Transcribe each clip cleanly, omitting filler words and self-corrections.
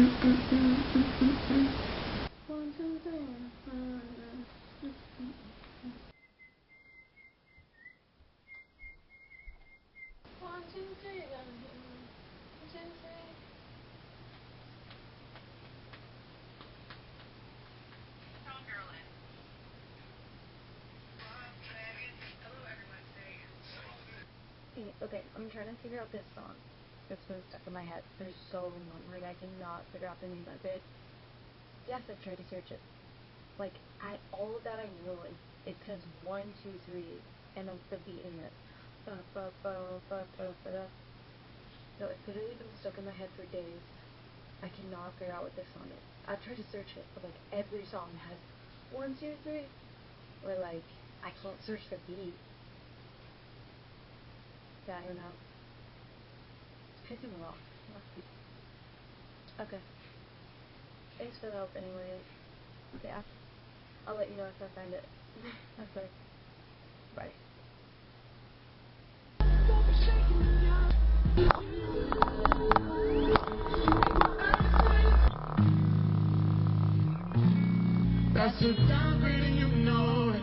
One, two, three. One, two, three. Okay, I'm trying to figure out this song. It's been stuck in my head for so long. Like, I cannot figure out the name of it. Yes, I've tried to search it. Like, all of that I know, like, it says 1, 2, 3, and the beat in it. So it's literally been stuck in my head for days. I cannot figure out what this song is. I've tried to search it, but like every song has 1, 2, 3. Or like, I can't search the beat. Yeah, I don't know. It's pissing me off. Okay. Thanks for the help anyway. Yeah. I'll let you know if I find it. Okay. Bye. That's a downgrade and you know it.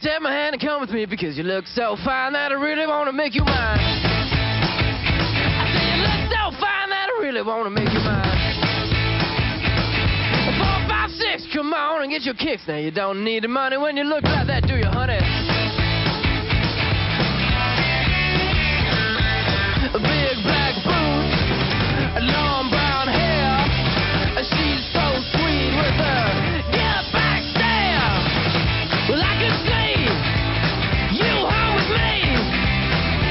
Take my hand and come with me because you look so fine that I really want to make you mine. I say you look so fine that I really want to make you mine. 4, 5, 6, come on and get your kicks. Now you don't need the money when you look like that, do you, honey? Big black boots, long brown hair. She's so sweet with her get back stare. Well, I could see you home with me,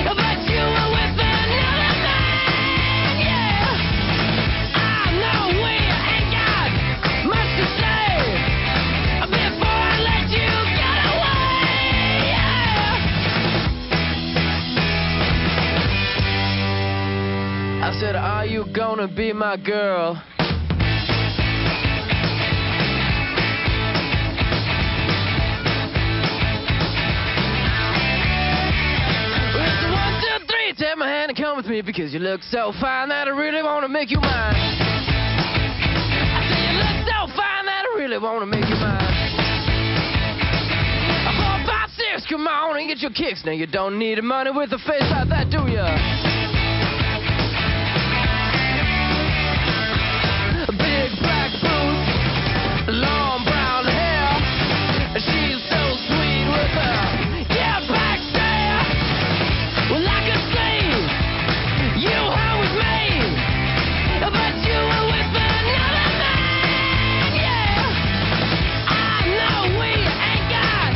but you were with another man, yeah. I know we ain't got much to say before I let you get away, yeah. I said, are you gonna be my girl? Take my hand and come with me because you look so fine that I really want to make you mine. I say you look so fine that I really want to make you mine. 4, 5, 6, come on and get your kicks. Now you don't need the money with a face like that, do ya? Big black boots, long brown hair. She's so sweet with her yeah back stare. Well, I could you home with me, but you were with another man, yeah. I know we ain't got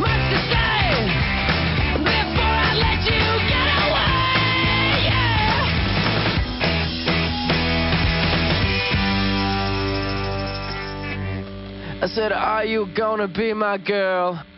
much to say before I let you get away, yeah. I said, are you gonna be my girl?